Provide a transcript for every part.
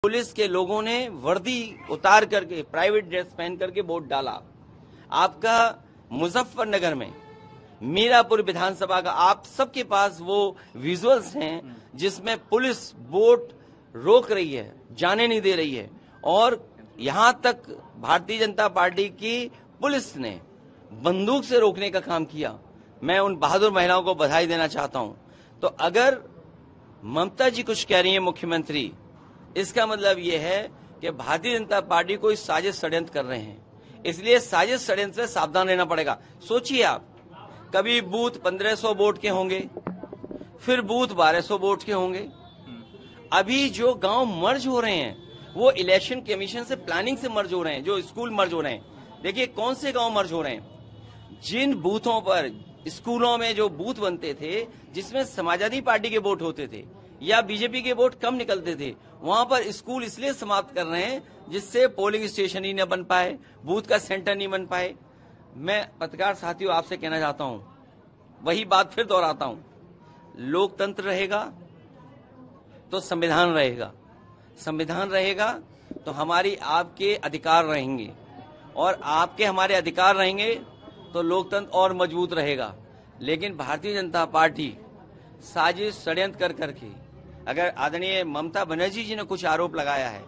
Police के लोगों ने वर्दी उतार करके प्राइवेट ड्रेस पहन करके वोट डाला। आपका मुजफ्फरनगर में मीरापुर विधानसभा का आप सबके पास वो विजुअल्स हैं जिसमें पुलिस वोट रोक रही है, जाने नहीं दे रही है, और यहां तक भारतीय जनता पार्टी की पुलिस ने बंदूक से रोकने का काम किया। मैं उन बहादुर महिलाओं को बधाई देना चाहता हूं। तो अगर ममता जी कुछ कह रही है मुख्यमंत्री, इसका मतलब ये है कि भारतीय जनता पार्टी कोई साजिश षड्यंत्र कर रहे हैं। इसलिए साजिश षड्यंत्र से सावधान रहना पड़ेगा। सोचिए आप, कभी बूथ 1500 वोट के होंगे, फिर बूथ 1200 वोट के होंगे। अभी जो गांव मर्ज हो रहे हैं वो इलेक्शन कमीशन से प्लानिंग से मर्ज हो रहे हैं, जो स्कूल मर्ज हो रहे हैं। देखिए कौन से गांव मर्ज हो रहे हैं, जिन बूथों पर स्कूलों में जो बूथ बनते थे जिसमें समाजवादी पार्टी के वोट होते थे या बीजेपी के वोट कम निकलते थे, वहां पर स्कूल इसलिए समाप्त कर रहे हैं जिससे पोलिंग स्टेशन ही न बन पाए, बूथ का सेंटर नहीं बन पाए। मैं पत्रकार साथियों आपसे कहना चाहता हूं, वही बात फिर दोहराता हूं, लोकतंत्र रहेगा तो संविधान रहेगा, संविधान रहेगा तो हमारी आपके अधिकार रहेंगे, और आपके हमारे अधिकार रहेंगे तो लोकतंत्र और मजबूत रहेगा। लेकिन भारतीय जनता पार्टी साजिश षड्यंत्र कर करके, अगर आदरणीय ममता बनर्जी जी ने कुछ आरोप लगाया है,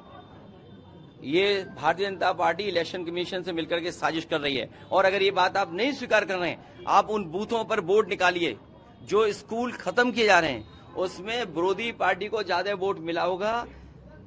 ये Bharatiya Janata party election commission से मिलकर के साजिश कर रही है। और अगर ये बात आप नहीं स्वीकार कर रहे हैं, आप उन बूथों पर वोट निकालिए जो स्कूल खत्म किए जा रहे हैं, उसमें विरोधी पार्टी को ज्यादा वोट मिला होगा।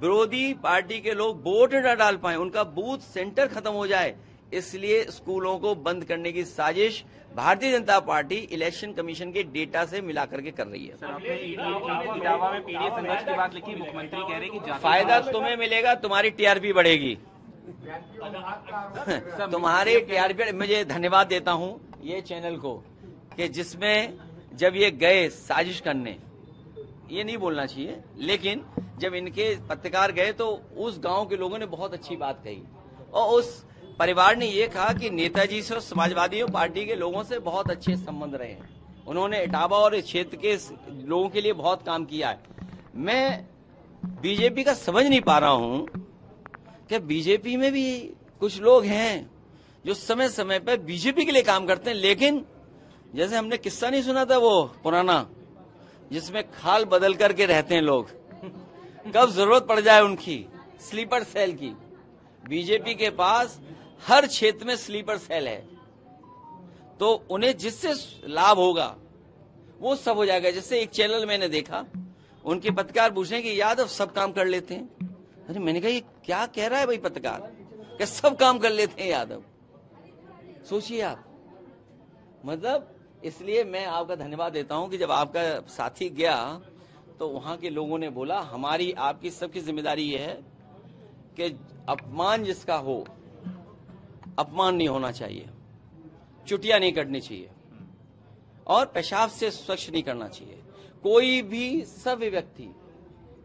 विरोधी पार्टी के लोग वोट न डाल पाए, उनका बूथ सेंटर खत्म हो जाए, इसलिए स्कूलों को बंद करने की साजिश Bharatiya Janata party election commission के डेटा से मिला करके कर रही है। सर, आपने दावा में पीडीए संघर्ष की बात लिखी, मुख्यमंत्री कह रहे हैं कि फायदा तुम्हें मिलेगा, तुम्हारी टीआरपी बढ़ेगी। तुम्हारी टीआरपी। मुझे धन्यवाद देता हूं ये चैनल को कि जिसमें जब ये गए साजिश करने, ये नहीं बोलना चाहिए, लेकिन जब इनके पत्रकार गए तो उस गांव के लोगों ने बहुत अच्छी बात कही, और उस परिवार ने ये कहा कि नेताजी से और समाजवादी पार्टी के लोगों से बहुत अच्छे संबंध रहे हैं, उन्होंने इटावा और इस क्षेत्र के लोगों के लिए बहुत काम किया है। मैं बीजेपी का समझ नहीं पा रहा हूं कि बीजेपी में भी कुछ लोग हैं जो समय समय पर बीजेपी के लिए काम करते हैं, लेकिन जैसे हमने किस्सा नहीं सुना था वो पुराना, जिसमें खाल बदल करके रहते हैं लोग, कब जरूरत पड़ जाए उनकी स्लीपर सेल की। बीजेपी के पास हर क्षेत्र में स्लीपर सेल है, तो उन्हें जिससे लाभ होगा वो सब हो जाएगा। जैसे एक चैनल मैंने देखा, उनके पत्रकार पूछ रहे हैं कि यादव सब काम कर लेते हैं। अरे मैंने कहा ये क्या कह रहा है भाई पत्रकार, कि सब काम कर लेते हैं यादव। सोचिए आप, मतलब इसलिए मैं आपका धन्यवाद देता हूं कि जब आपका साथी गया तो वहां के लोगों ने बोला हमारी आपकी सबकी जिम्मेदारी ये है कि अपमान जिसका हो, अपमान नहीं होना चाहिए, चुटिया नहीं करनी चाहिए, और पेशाब से स्वच्छ नहीं करना चाहिए। कोई भी सभ्य व्यक्ति,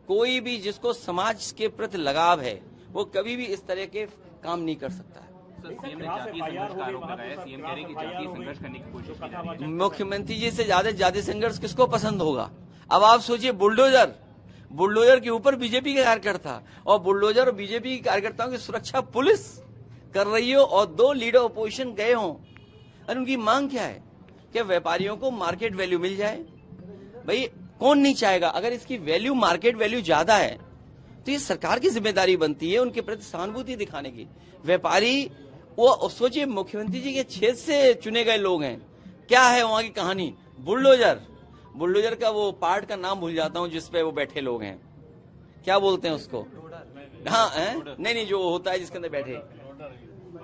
कोई भी जिसको समाज के प्रति लगाव है, वो कभी भी इस तरह के काम नहीं कर सकता है। सीएम ने जातीय संघर्ष का आरोप लगाया, सीएम कह रहे हैं कि जातीय संघर्ष करने की कोशिश की जा रही है। मुख्यमंत्री जी से ज्यादा जातीय संघर्ष किसको पसंद होगा। अब आप सोचिए, बुलडोजर के ऊपर बीजेपी का कार्यकर्ता, और बुलडोजर और बीजेपी के कार्यकर्ताओं की सुरक्षा पुलिस कर रही हो, और 2 लीडर अपोजिशन गए हों। और उनकी मांग क्या है कि व्यापारियों को मार्केट वैल्यू मिल जाए। भाई कौन नहीं चाहेगा, अगर इसकी वैल्यू मार्केट वैल्यू ज्यादा है तो ये सरकार की जिम्मेदारी बनती है उनके प्रति सहानुभूति दिखाने की। व्यापारी वो सोचिए, मुख्यमंत्री जी के क्षेत्र से चुने गए लोग हैं, क्या है वहां की कहानी। बुलडोजर का वो पार्ट का नाम भूल जाता हूं जिसपे वो बैठे लोग हैं, क्या बोलते हैं उसको। हाँ नहीं, जो होता है जिसके अंदर बैठे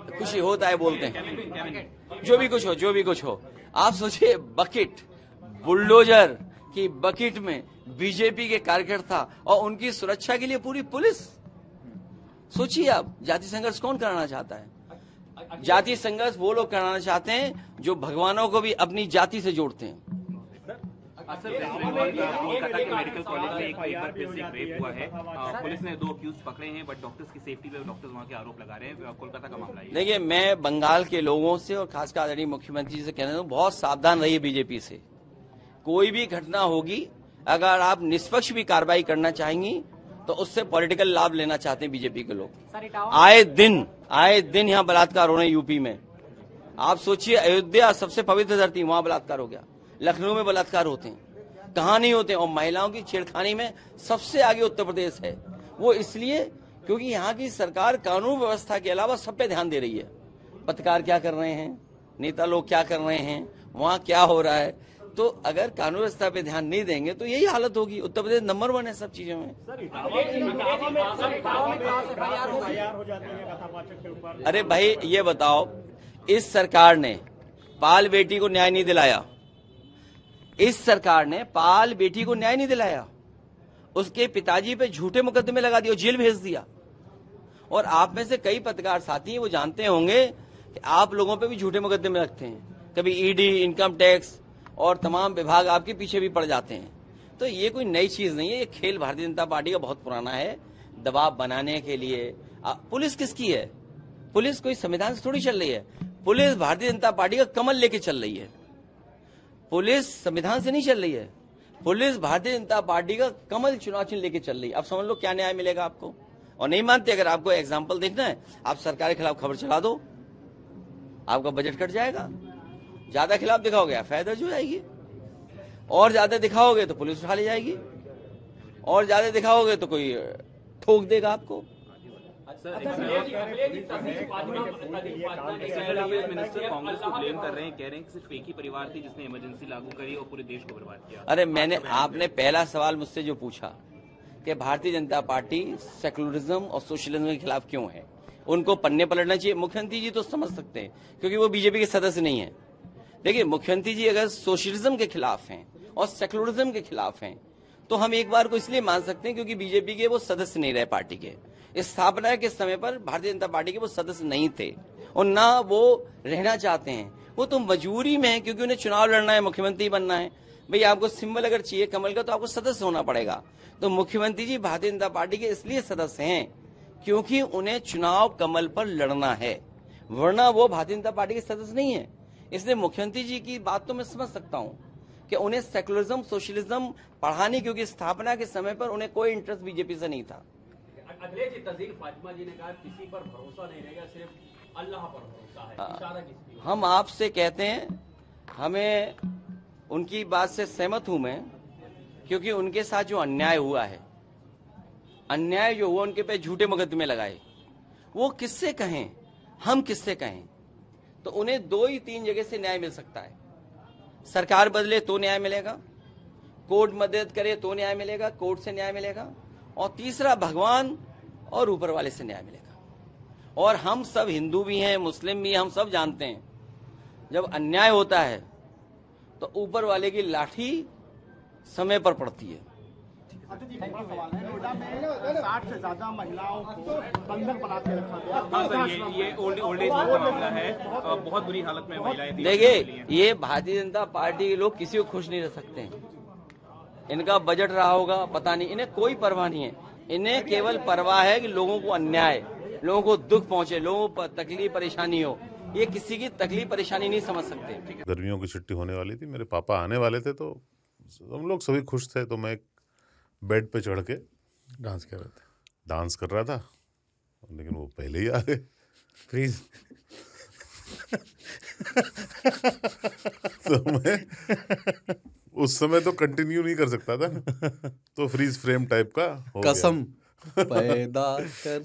कुछ ही होता है बोलते हैं, जो भी कुछ हो। आप सोचिए, बकेट, बुलडोजर की बकेट में बीजेपी के कार्यकर्ता और उनकी सुरक्षा के लिए पूरी पुलिस। सोचिए आप, जातीय संघर्ष कौन कराना चाहता है। जातीय संघर्ष वो लोग कराना चाहते हैं जो भगवानों को भी अपनी जाति से जोड़ते हैं। कोलकाता के मेडिकल कॉलेज में एक बार फिर से रेप हुआ है, पुलिस ने 2 अक्यूज पकड़े हैं, बट डॉक्टर्स की सेफ्टी पे डॉक्टर्स वहां के आरोप लगा रहे हैं। कोलकाता का मामला है। देखिए, मैं बंगाल के लोगों से और खासकर आदरणीय मुख्यमंत्री से कहना हूं, बहुत सावधान रहिए बीजेपी से। कोई भी घटना होगी, अगर आप निष्पक्ष भी कार्रवाई करना चाहेंगी तो उससे पॉलिटिकल लाभ लेना चाहते हैं बीजेपी के लोग। आए दिन यहाँ बलात्कार हो रहे हैं यूपी में। आप सोचिए, अयोध्या सबसे पवित्र धरती, वहां बलात्कार हो गया। लखनऊ में बलात्कार होते हैं, कहाँ नहीं होते। और महिलाओं की छेड़खानी में सबसे आगे उत्तर प्रदेश है। वो इसलिए क्योंकि यहाँ की सरकार कानून व्यवस्था के अलावा सब पे ध्यान दे रही है। पत्रकार क्या कर रहे हैं, नेता लोग क्या कर रहे हैं, वहाँ क्या हो रहा है। तो अगर कानून व्यवस्था पे ध्यान नहीं देंगे तो यही हालत होगी। उत्तर प्रदेश नंबर 1 है सब चीजों में। अरे भाई ये बताओ, इस सरकार ने पाल बेटी को न्याय नहीं दिलाया। इस सरकार ने पाल बेटी को न्याय नहीं दिलाया। उसके पिताजी पे झूठे मुकदमे लगा दिए, जेल भेज दिया। और आप में से कई पत्रकार साथी हैं, वो जानते होंगे कि आप लोगों पे भी झूठे मुकदमे लगते हैं। कभी ईडी, इनकम टैक्स और तमाम विभाग आपके पीछे भी पड़ जाते हैं। तो ये कोई नई चीज नहीं है, ये खेल भारतीय जनता पार्टी का बहुत पुराना है। दबाव बनाने के लिए पुलिस किसकी है? पुलिस कोई संविधान से थोड़ी चल रही है। पुलिस भारतीय जनता पार्टी का कमल लेके चल रही है। पुलिस संविधान से नहीं चल रही है। पुलिस भारतीय जनता पार्टी का कमल चुनाव चिन्ह लेके चल रही है। अब समझ लो क्या न्याय मिलेगा आपको। और नहीं मानते, अगर आपको एग्जाम्पल देखना है, आप सरकार के खिलाफ खबर चला दो, आपका बजट कट जाएगा। ज्यादा खिलाफ दिखाओगे फायदा हो जाएगी, और ज्यादा दिखाओगे तो पुलिस उठा ले जाएगी, और ज्यादा दिखाओगे तो कोई ठोक देगा आपको। मिनिस्टर कांग्रेस को ब्लेम कर रहे हैं, कह रहे हैं कि सिर्फ एक ही परिवार थी जिसने इमरजेंसी लागू करी और पूरे देश को बर्बाद किया। अरे आपने पहला सवाल मुझसे जो पूछा कि भारतीय जनता पार्टी सेकुलरिज्म और सोशलिज्म के खिलाफ क्यों है, उनको पन्ने पलटना चाहिए। मुख्यमंत्री जी तो समझ सकते हैं क्योंकि वो बीजेपी के सदस्य नहीं है। देखिए, मुख्यमंत्री जी अगर सोशलिज्म के खिलाफ हैं और सेकुलरिज्म के खिलाफ हैं तो हम एक बार को इसलिए मान सकते हैं क्योंकि बीजेपी के वो सदस्य नहीं रहे। पार्टी के स्थापना के समय पर भारतीय जनता पार्टी के वो सदस्य नहीं थे और ना वो रहना चाहते हैं। वो तो मजबूरी में है क्योंकि उन्हें चुनाव लड़ना है, मुख्यमंत्री बनना है। भाई आपको सिंबल अगर चाहिए कमल का तो आपको सदस्य होना पड़ेगा। तो मुख्यमंत्री जी भारतीय जनता पार्टी के इसलिए सदस्य हैं क्योंकि उन्हें चुनाव कमल पर लड़ना है, वरना वो भारतीय जनता पार्टी के सदस्य नहीं है। इसलिए मुख्यमंत्री जी की बात तो मैं समझ सकता हूं कि उन्हें सेकुलरिज्म सोशलिज्म पढ़ाने, क्योंकि स्थापना के समय पर उन्हें कोई इंटरेस्ट बीजेपी से नहीं था। अखिलेश जी, तज़ील फातिमा जी ने कहा किसी पर भरोसा नहीं रहेगा, सिर्फ अल्लाह पर भरोसा है। इशारा किसकी? हम आपसे कहते हैं, हमें उनकी बात से सहमत हूं मैं, क्योंकि उनके साथ जो अन्याय हुआ है, अन्याय जो हुआ, उनके पे झूठे मुकदमे लगाए, वो किससे कहें, हम किससे कहें। तो उन्हें 2 ही 3 जगह से न्याय मिल सकता है। सरकार बदले तो न्याय मिलेगा, कोर्ट मदद करे तो न्याय मिलेगा, कोर्ट से न्याय मिलेगा, और तीसरा भगवान और ऊपर वाले से न्याय मिलेगा। और हम सब हिंदू भी हैं, मुस्लिम भी हैं, हम सब जानते हैं जब अन्याय होता है तो ऊपर वाले की लाठी समय पर पड़ती है। अच्छा जी, बड़ा सवाल है। नोएडा में 60 से ज्यादा महिलाओं को बंधक बना के रखा गया। हाँ सर, ये ओल्ड एज का मामला है। बहुत बुरी हालत में महिलाएं थी। देखिए, ये भारतीय जनता पार्टी के लोग किसी को खुश नहीं रह सकते। इनका बजट रहा होगा पता नहीं, इन्हें कोई परवाह नहीं है। इन्हें केवल परवाह है कि लोगों को अन्याय, लोगों को दुख पहुंचे, लोगों को तकलीफ परेशानी हो। ये किसी की तकलीफ परेशानी नहीं समझ सकते। गर्मियों की छुट्टी होने वाली थी, मेरे पापा आने वाले थे, तो हम लोग सभी खुश थे। तो मैं बेड पे चढ़ के डांस कर रहा था, लेकिन वो पहले ही आ गए। फ्रीज तो मैं उस समय तो कंटिन्यू नहीं कर सकता था ना, तो फ्रीज फ्रेम टाइप का हो गया। कसम पैदा कर